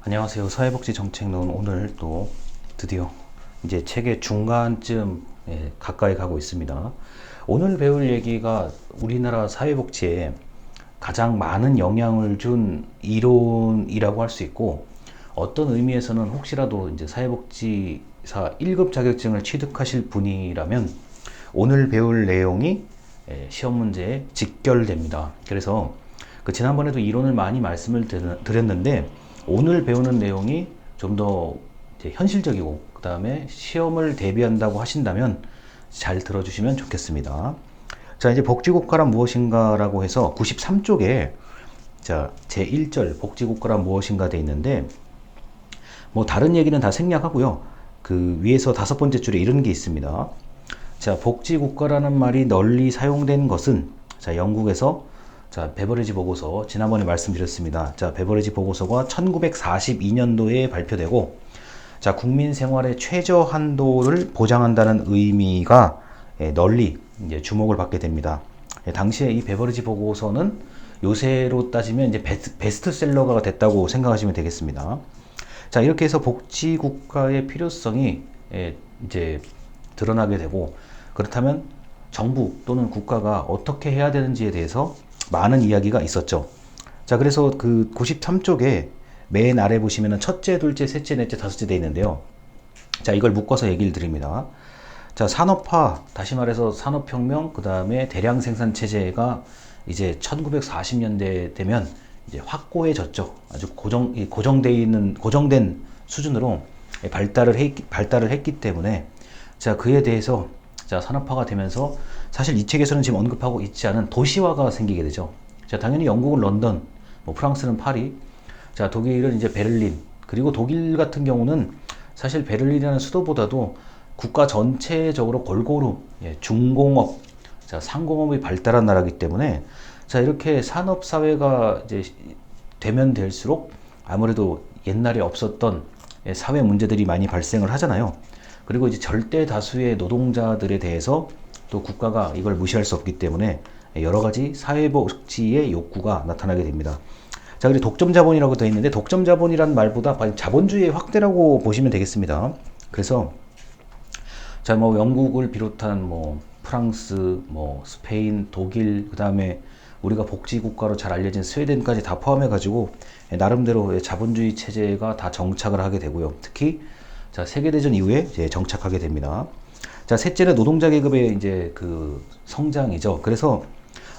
안녕하세요. 사회복지정책론 오늘 또 드디어 이제 책의 중간쯤 가까이 가고 있습니다. 오늘 배울 얘기가 우리나라 사회복지에 가장 많은 영향을 준 이론이라고 할 수 있고, 어떤 의미에서는 혹시라도 이제 사회복지사 1급 자격증을 취득하실 분이라면 오늘 배울 내용이 시험 문제에 직결됩니다. 그래서 지난번에도 이론을 많이 말씀을 드렸는데, 오늘 배우는 내용이 좀 더 현실적이고 그 다음에 시험을 대비한다고 하신다면 잘 들어주시면 좋겠습니다. 자, 이제 복지국가란 무엇인가 라고 해서 93쪽에 자, 제1절 복지국가란 무엇인가 돼 있는데, 뭐 다른 얘기는 다 생략하고요. 그 위에서 5번째 줄에 이런 게 있습니다. 자, 복지국가라는 말이 널리 사용된 것은, 자, 영국에서 자, 베버리지 보고서 지난번에 말씀드렸습니다. 자, 베버리지 보고서가 1942년도에 발표되고, 자, 국민 생활의 최저 한도를 보장한다는 의미가 널리 이제 주목을 받게 됩니다. 당시에 이 베버리지 보고서는 요새로 따지면 이제 베스트셀러가 됐다고 생각하시면 되겠습니다. 자, 이렇게 해서 복지국가의 필요성이 이제 드러나게 되고, 그렇다면 정부 또는 국가가 어떻게 해야 되는지에 대해서 많은 이야기가 있었죠. 자, 그래서 그 93쪽에 맨 아래 보시면은 첫째, 둘째, 셋째, 넷째, 다섯째 돼 있는데요. 자, 이걸 묶어서 얘기를 드립니다. 자, 산업화, 다시 말해서 산업혁명, 그 다음에 대량 생산 체제가 이제 1940년대 되면 이제 확고해졌죠. 아주 고정된 수준으로 발달을 했기 때문에, 자, 그에 대해서 자, 산업화가 되면서 사실 이 책에서는 지금 언급하고 있지 않은 도시화가 생기게 되죠. 자, 당연히 영국은 런던, 뭐 프랑스는 파리, 자, 독일은 이제 베를린, 그리고 독일 같은 경우는 사실 베를린이라는 수도보다도 국가 전체적으로 골고루 중공업, 자, 상공업이 발달한 나라이기 때문에, 자, 이렇게 산업 사회가 이제 되면 될수록 아무래도 옛날에 없었던 사회 문제들이 많이 발생을 하잖아요. 그리고 이제 절대 다수의 노동자들에 대해서 또 국가가 이걸 무시할 수 없기 때문에 여러 가지 사회복지의 욕구가 나타나게 됩니다. 자, 그리고 독점자본이라고 되어 있는데, 독점자본이란 말보다 자본주의의 확대라고 보시면 되겠습니다. 그래서 자, 뭐 영국을 비롯한 뭐 프랑스, 뭐 스페인, 독일, 그 다음에 우리가 복지국가로 잘 알려진 스웨덴까지 다 포함해 가지고 나름대로 자본주의 체제가 다 정착을 하게 되고요. 특히 자, 세계대전 이후에 이제 정착하게 됩니다. 자, 셋째는 노동자 계급의 이제 그 성장이죠. 그래서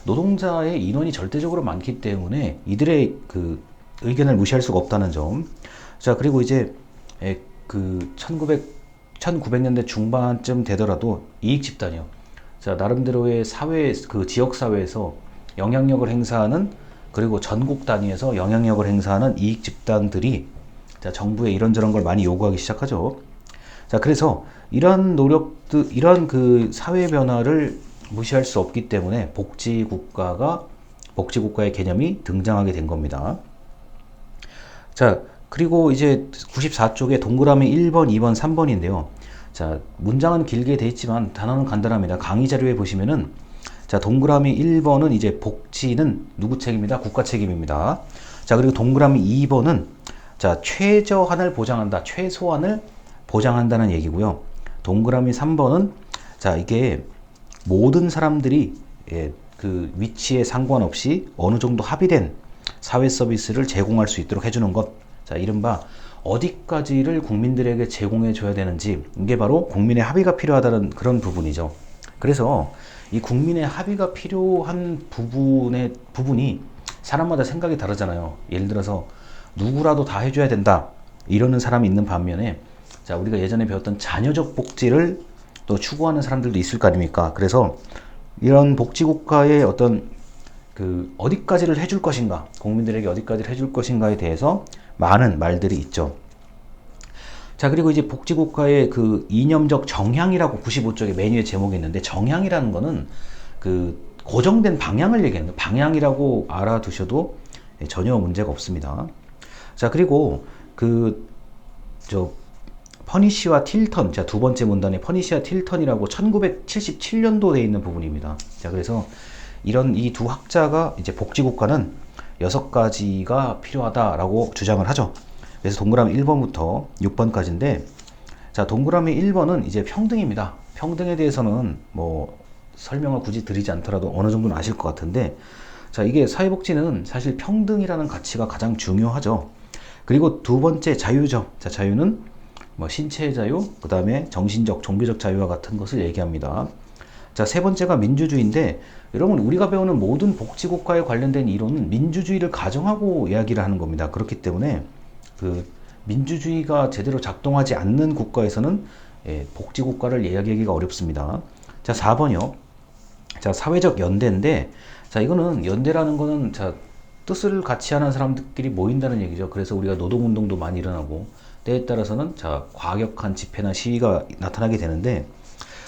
노동자의 인원이 절대적으로 많기 때문에 이들의 그 의견을 무시할 수가 없다는 점. 자, 그리고 이제 그 1900년대 중반쯤 되더라도 이익 집단이요. 자, 나름대로의 사회, 그 지역 사회에서 영향력을 행사하는, 그리고 전국 단위에서 영향력을 행사하는 이익 집단들이 자, 정부에 이런저런 걸 많이 요구하기 시작하죠. 자, 그래서 이런 노력들, 이런 그 사회 변화를 무시할 수 없기 때문에 복지국가의 개념이 등장하게 된 겁니다. 자, 그리고 이제 94쪽에 동그라미 1번, 2번, 3번인데요. 자, 문장은 길게 돼 있지만 단어는 간단합니다. 강의 자료에 보시면은 자, 동그라미 1번은 이제 복지는 누구 책임이다? 국가 책임입니다. 자, 그리고 동그라미 2번은 자, 최저한을 보장한다, 최소한을 보장한다는 얘기고요. 동그라미 3번은 자, 이게 모든 사람들이 그 위치에 상관없이 어느 정도 합의된 사회 서비스를 제공할 수 있도록 해주는 것. 자, 이른바 어디까지를 국민들에게 제공해 줘야 되는지, 이게 바로 국민의 합의가 필요하다는 그런 부분이죠. 그래서 이 국민의 합의가 필요한 부분이 사람마다 생각이 다르잖아요. 예를 들어서 누구라도 다 해줘야 된다 이러는 사람이 있는 반면에, 자, 우리가 예전에 배웠던 자녀적 복지를 또 추구하는 사람들도 있을 거 아닙니까? 그래서 이런 복지국가의 어떤 그 어디까지를 해줄 것인가, 국민들에게 어디까지를 해줄 것인가에 대해서 많은 말들이 있죠. 자, 그리고 이제 복지국가의 그 이념적 정향이라고 95쪽에 메뉴에 제목이 있는데, 정향이라는 거는 그 고정된 방향을 얘기하는 거예요. 방향이라고 알아두셔도 전혀 문제가 없습니다. 자, 그리고 퍼니시와 틸턴, 자, 두 번째 문단에 퍼니시와 틸턴이라고 1977년도에 있는 부분입니다. 자, 그래서 이런 이 두 학자가 이제 복지국가는 6가지가 필요하다라고 주장을 하죠. 그래서 동그라미 1번부터 6번까지인데, 자, 동그라미 1번은 이제 평등입니다. 평등에 대해서는 뭐 설명을 굳이 드리지 않더라도 어느 정도는 아실 것 같은데, 자, 이게 사회복지는 사실 평등이라는 가치가 가장 중요하죠. 그리고 두 번째 자유죠. 자, 자유는 뭐 신체의 자유, 그 다음에 정신적, 종교적 자유와 같은 것을 얘기합니다. 자, 세 번째가 민주주의인데, 여러분 우리가 배우는 모든 복지국가에 관련된 이론은 민주주의를 가정하고 이야기를 하는 겁니다. 그렇기 때문에 그 민주주의가 제대로 작동하지 않는 국가에서는 복지국가를 이야기하기가 어렵습니다. 자, 4번이요. 자, 사회적 연대인데, 자, 이거는 연대라는 거는 자, 뜻을 같이 하는 사람들끼리 모인다는 얘기죠. 그래서 우리가 노동운동도 많이 일어나고 때에 따라서는 자, 과격한 집회나 시위가 나타나게 되는데,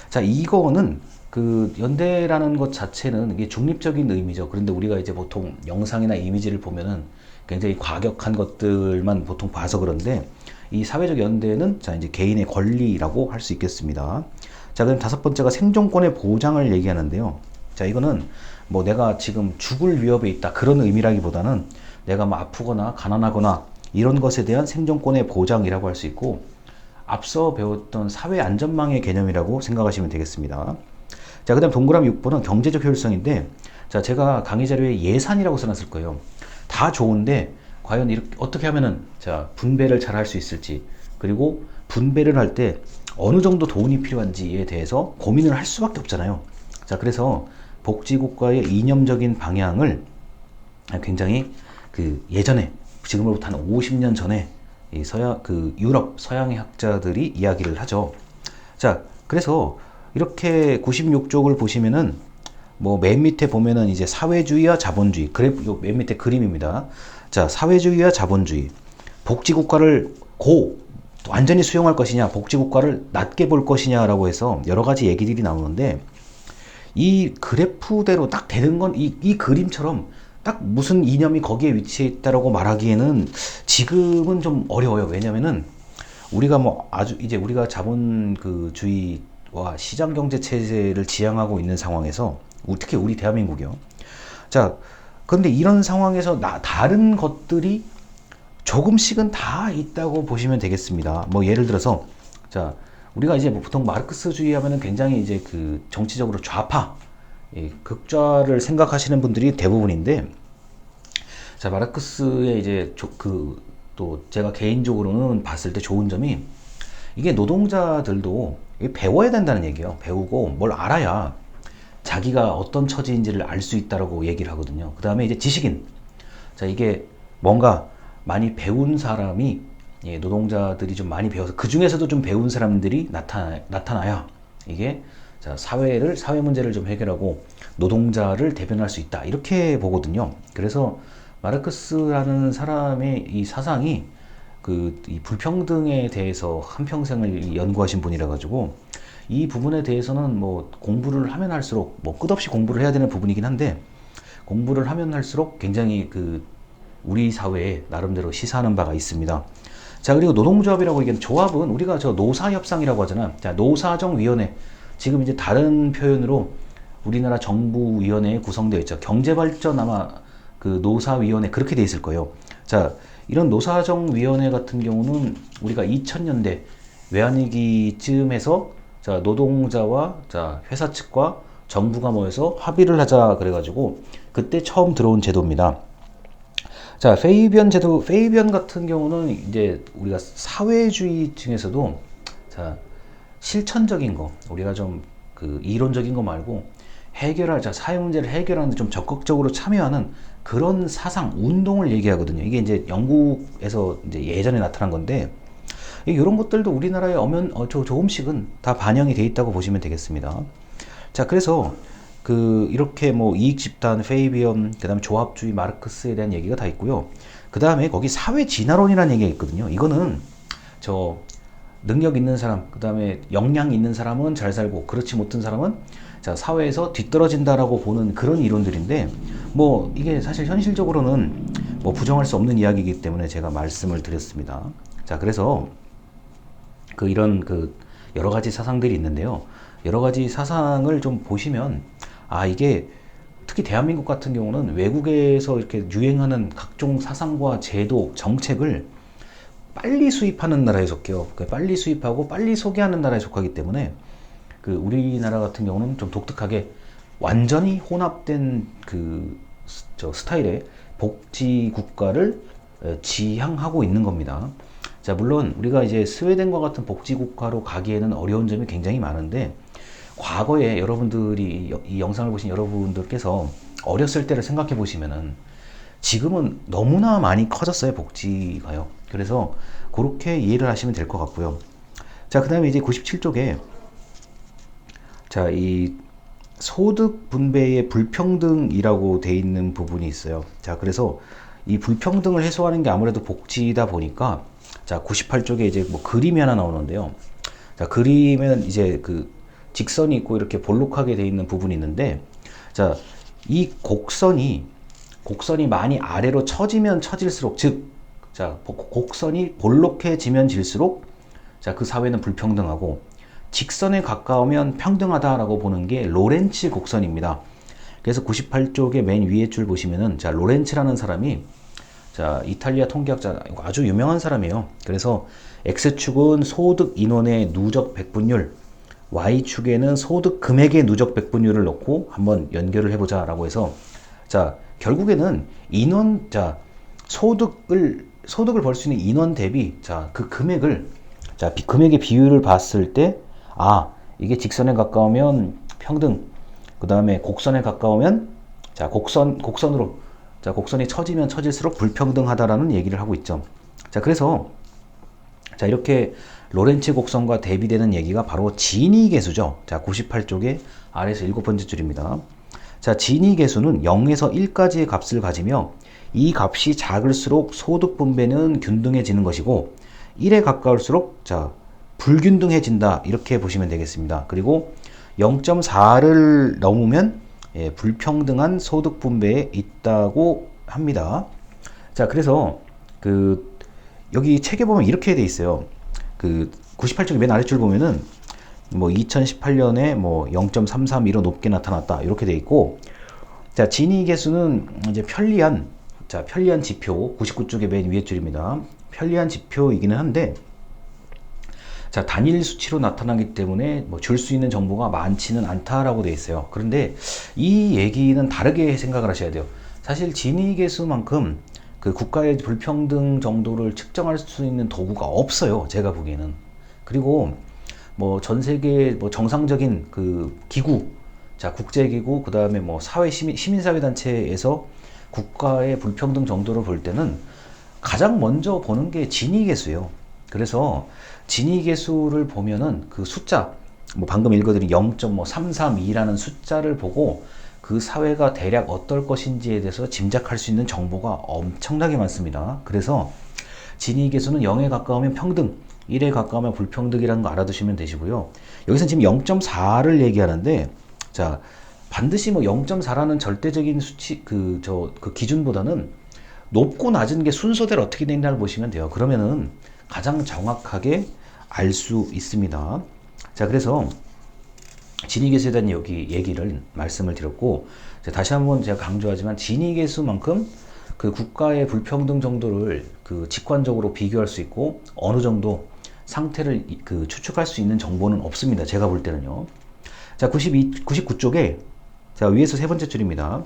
자, 이거는 그 연대라는 것 자체는 이게 중립적인 의미죠. 그런데 우리가 이제 보통 영상이나 이미지를 보면은 굉장히 과격한 것들만 보통 봐서 그런데, 이 사회적 연대는 자, 이제 개인의 권리라고 할 수 있겠습니다. 자, 그럼 다섯 번째가 생존권의 보장을 얘기하는데요. 자, 이거는 뭐 내가 지금 죽을 위협에 있다 그런 의미라기보다는 내가 뭐 아프거나 가난하거나 이런 것에 대한 생존권의 보장이라고 할 수 있고, 앞서 배웠던 사회 안전망의 개념이라고 생각하시면 되겠습니다. 자, 그 다음 동그라미 6번은 경제적 효율성인데, 자, 제가 강의 자료에 예산이라고 써놨을 거예요. 다 좋은데 과연 이렇게 어떻게 하면은 자, 분배를 잘 할 수 있을지, 그리고 분배를 할 때 어느 정도 돈이 필요한지에 대해서 고민을 할 수밖에 없잖아요. 자, 그래서 복지국가의 이념적인 방향을 굉장히 그 예전에, 지금으로부터 한 50년 전에 이 그 유럽 서양의 학자들이 이야기를 하죠. 자, 그래서 이렇게 96쪽을 보시면은 뭐 맨 밑에 보면은 이제 사회주의와 자본주의, 그래프 요 맨 밑에 그림입니다. 자, 사회주의와 자본주의, 복지국가를 완전히 수용할 것이냐, 복지국가를 낮게 볼 것이냐라고 해서 여러 가지 얘기들이 나오는데, 이 그래프대로 딱 되는 건 이 그림처럼 딱 무슨 이념이 거기에 위치해 있다라고 말하기에는 지금은 좀 어려워요. 왜냐면은 우리가 뭐 아주 이제 우리가 자본주의와 시장경제 체제를 지향하고 있는 상황에서, 특히 우리 대한민국이요. 자, 그런데 이런 상황에서 다른 것들이 조금씩은 다 있다고 보시면 되겠습니다. 뭐 예를 들어서, 자, 우리가 이제 뭐 보통 마르크스주의 하면은 굉장히 이제 그 정치적으로 좌파, 극좌를 생각하시는 분들이 대부분인데, 자, 마르크스의 이제 또 제가 개인적으로는 봤을 때 좋은 점이, 이게 노동자들도 배워야 된다는 얘기예요. 배우고 뭘 알아야 자기가 어떤 처지인지를 알 수 있다라고 얘기를 하거든요. 그 다음에 이제 지식인. 자, 이게 뭔가 많이 배운 사람이, 노동자들이 좀 많이 배워서 그 중에서도 좀 배운 사람들이 나타나야 이게 자, 사회 문제를 좀 해결하고 노동자를 대변할 수 있다, 이렇게 보거든요. 그래서 마르크스라는 사람의 이 사상이 이 불평등에 대해서 한평생을 연구하신 분이라 가지고 이 부분에 대해서는 뭐 공부를 하면 할수록 뭐 끝없이 공부를 해야 되는 부분이긴 한데, 공부를 하면 할수록 굉장히 우리 사회에 나름대로 시사하는 바가 있습니다. 자, 그리고 노동조합이라고 얘기하는 조합은 우리가 저 노사협상이라고 하잖아. 자, 노사정위원회. 지금 이제 다른 표현으로 우리나라 정부위원회에 구성되어 있죠. 경제발전 아마 그 노사위원회 그렇게 돼 있을 거예요. 자, 이런 노사정위원회 같은 경우는 우리가 2000년대 외환위기쯤에서 자, 노동자와 자, 회사 측과 정부가 모여서 합의를 하자 그래가지고 그때 처음 들어온 제도입니다. 자, 페이비언 같은 경우는 이제 우리가 사회주의 중에서도 자, 실천적인 거, 우리가 좀 이론적인 거 말고 자, 사회 문제를 해결하는데 좀 적극적으로 참여하는 그런 사상, 운동을 얘기하거든요. 이게 이제 영국에서 이제 예전에 나타난 건데, 이런 것들도 우리나라에 조금씩은 다 반영이 돼 있다고 보시면 되겠습니다. 자, 그래서 이렇게 뭐 이익 집단, 페이비언, 그 다음에 조합주의, 마르크스에 대한 얘기가 다 있고요. 그 다음에 거기 사회 진화론이라는 얘기가 있거든요. 이거는 능력 있는 사람, 그 다음에 역량 있는 사람은 잘 살고 그렇지 못한 사람은 자, 사회에서 뒤떨어진다라고 보는 그런 이론들인데, 뭐 이게 사실 현실적으로는 뭐 부정할 수 없는 이야기이기 때문에 제가 말씀을 드렸습니다. 자, 그래서 이런 여러 가지 사상들이 있는데요. 여러 가지 사상을 좀 보시면, 이게 특히 대한민국 같은 경우는 외국에서 이렇게 유행하는 각종 사상과 제도, 정책을 빨리 수입하는 나라에 속해요. 빨리 수입하고 빨리 소비하는 나라에 속하기 때문에 우리나라 같은 경우는 좀 독특하게 완전히 혼합된 스타일의 복지 국가를 지향하고 있는 겁니다. 자, 물론 우리가 이제 스웨덴과 같은 복지 국가로 가기에는 어려운 점이 굉장히 많은데, 과거에 여러분들이 이 영상을 보신 여러분들께서 어렸을 때를 생각해 보시면은 지금은 너무나 많이 커졌어요, 복지가요. 그래서 그렇게 이해를 하시면 될 것 같고요. 자, 그 다음에 이제 97쪽에 자, 이 소득 분배의 불평등이라고 돼 있는 부분이 있어요. 자, 그래서 이 불평등을 해소하는 게 아무래도 복지다 보니까, 자, 98쪽에 이제 뭐 그림이 하나 나오는데요. 자, 그림에는 이제 직선이 있고 이렇게 볼록하게 돼 있는 부분이 있는데, 자, 이 곡선이 많이 아래로 처지면 처질수록, 즉, 자, 곡선이 볼록해지면 질수록, 자, 그 사회는 불평등하고, 직선에 가까우면 평등하다라고 보는 게 로렌츠 곡선입니다. 그래서 98쪽의 맨 위에 줄 보시면은, 자, 로렌츠라는 사람이, 자, 이탈리아 통계학자, 아주 유명한 사람이에요. 그래서 X축은 소득 인원의 누적 백분율, Y축에는 소득 금액의 누적 백분율을 넣고 한번 연결을 해보자 라고 해서, 자, 결국에는 소득을 벌 수 있는 인원 대비, 자, 그 금액을, 자, 금액의 비율을 봤을 때, 이게 직선에 가까우면 평등, 그 다음에 곡선에 가까우면, 자, 곡선으로, 자, 곡선이 처지면 처질수록 불평등하다라는 얘기를 하고 있죠. 자, 그래서, 자, 이렇게 로렌츠 곡선과 대비되는 얘기가 바로 지니 계수죠. 자, 98쪽에 아래에서 7번째 줄입니다. 자, 지니 계수는 0에서 1까지의 값을 가지며 이 값이 작을수록 소득 분배는 균등해지는 것이고 1에 가까울수록, 자, 불균등해진다, 이렇게 보시면 되겠습니다. 그리고 0.4를 넘으면 불평등한 소득 분배에 있다고 합니다. 자, 그래서 여기 책에 보면 이렇게 돼 있어요. 98쪽의 맨 아래줄 보면은 뭐 2018년에 뭐 0.332로 높게 나타났다, 이렇게 돼 있고, 자, 지니 계수는 이제 편리한 지표, 99쪽의 맨 위에 줄입니다. 편리한 지표이기는 한데, 자, 단일 수치로 나타나기 때문에 뭐 줄 수 있는 정보가 많지는 않다라고 돼 있어요. 그런데 이 얘기는 다르게 생각을 하셔야 돼요. 사실 지니 계수만큼 국가의 불평등 정도를 측정할 수 있는 도구가 없어요, 제가 보기에는. 그리고 뭐 전 세계 뭐 정상적인 기구, 자, 국제기구, 그 다음에 뭐 시민사회단체에서 국가의 불평등 정도를 볼 때는 가장 먼저 보는 게 지니 계수예요. 그래서 지니 계수를 보면은 숫자, 뭐 방금 읽어드린 0.332라는 숫자를 보고 그 사회가 대략 어떨 것인지에 대해서 짐작할 수 있는 정보가 엄청나게 많습니다. 그래서 지니 계수는 0에 가까우면 평등, 1에 가까우면 불평등이라는 거 알아두시면 되시고요. 여기서 지금 0.4를 얘기하는데, 자, 반드시 뭐 0.4라는 절대적인 수치, 기준보다는 높고 낮은 게 순서대로 어떻게 되느냐를 보시면 돼요. 그러면은 가장 정확하게 알 수 있습니다. 자, 그래서 지니 계수에 대한 얘기를 말씀을 드렸고, 다시 한번 제가 강조하지만 지니 계수만큼 국가의 불평등 정도를 직관적으로 비교할 수 있고 어느 정도 상태를 추측할 수 있는 정보는 없습니다, 제가 볼 때는요. 자, 99쪽에 자, 위에서 세 번째 줄입니다.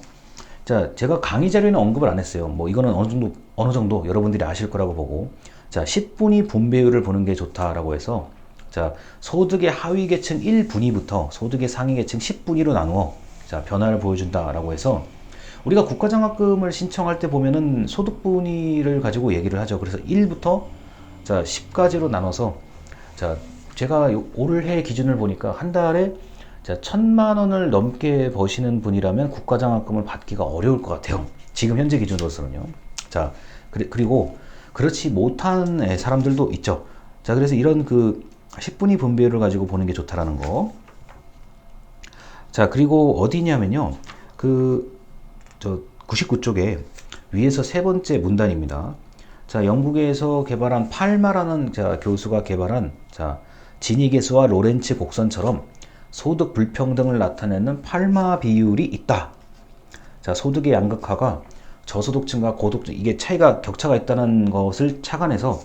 자, 제가 강의 자료에는 언급을 안 했어요. 뭐 이거는 어느 정도 여러분들이 아실 거라고 보고, 자, 10분위 분배율을 보는 게 좋다라고 해서, 자, 소득의 하위 계층 1분위부터 소득의 상위 계층 10분위로 나누어, 자, 변화를 보여준다라고 해서, 우리가 국가장학금을 신청할 때 보면은 소득 분위를 가지고 얘기를 하죠. 그래서 1부터, 자, 10까지로 나눠서, 자, 제가 올해 기준을 보니까 한 달에, 자, 1,000만 원을 넘게 버시는 분이라면 국가장학금을 받기가 어려울 것 같아요, 지금 현재 기준으로서는요. 자, 그리고 그렇지 못한 사람들도 있죠. 자, 그래서 이런 10분위 분배율을 가지고 보는 게 좋다라는 거. 자, 그리고 어디냐면요, 99쪽에 위에서 세 번째 문단입니다. 자, 영국에서 개발한 팔마라는, 자, 교수가 개발한, 자, 지니 계수와 로렌츠 곡선처럼 소득 불평등을 나타내는 팔마 비율이 있다. 자, 소득의 양극화가 저소득층과 고소득층, 이게 격차가 있다는 것을 착안해서,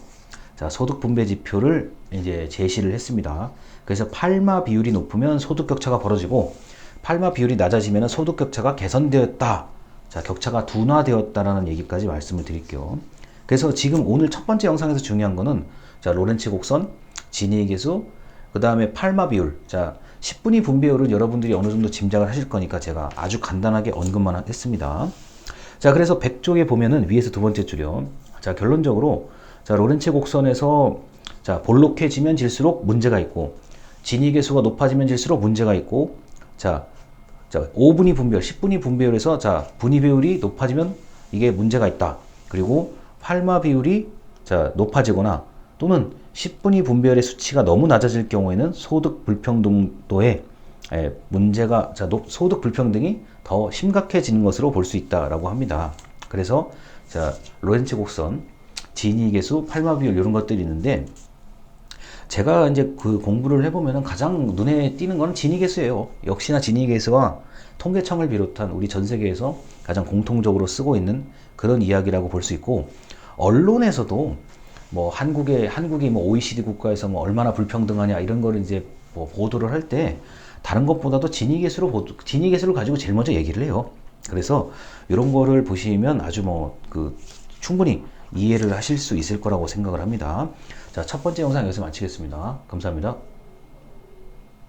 자, 소득 분배 지표를 이제 제시를 했습니다. 그래서 팔마 비율이 높으면 소득 격차가 벌어지고 팔마 비율이 낮아지면 소득 격차가 개선되었다. 자, 격차가 둔화되었다라는 얘기까지 말씀을 드릴게요. 그래서 지금 오늘 첫 번째 영상에서 중요한 거는 자, 로렌츠 곡선, 지니 계수, 그 다음에 팔마 비율. 자, 10분위 분배율은 여러분들이 어느 정도 짐작을 하실 거니까 제가 아주 간단하게 언급만 했습니다. 자, 그래서 100쪽에 보면은 위에서 두 번째 줄이요. 자, 결론적으로 자, 로렌츠 곡선에서 자, 볼록해지면 질수록 문제가 있고 진위 계수가 높아지면 질수록 문제가 있고 자, 5분위 분배율, 10분위 분배율에서 자, 분위 비율이 높아지면 이게 문제가 있다. 그리고 팔마 비율이 자, 높아지거나 또는 10분위 분배율의 수치가 너무 낮아질 경우에는 소득 불평등도에 문제가 자, 소득 불평등이 더 심각해지는 것으로 볼 수 있다라고 합니다. 그래서 자, 로렌츠 곡선, 지니 계수, 팔마 비율 이런 것들이 있는데 제가 이제 그 공부를 해보면 가장 눈에 띄는 건 지니 계수예요. 역시나 지니 계수와 통계청을 비롯한 우리 전 세계에서 가장 공통적으로 쓰고 있는 그런 이야기라고 볼 수 있고 언론에서도 뭐 한국이 뭐 OECD 국가에서 뭐 얼마나 불평등하냐 이런 거를 이제 뭐 보도를 할 때 다른 것보다도 지니 계수를 가지고 제일 먼저 얘기를 해요. 그래서 이런 거를 보시면 아주 뭐 그 충분히 이해를 하실 수 있을 거라고 생각을 합니다. 자, 첫 번째 영상 여기서 마치겠습니다. 감사합니다.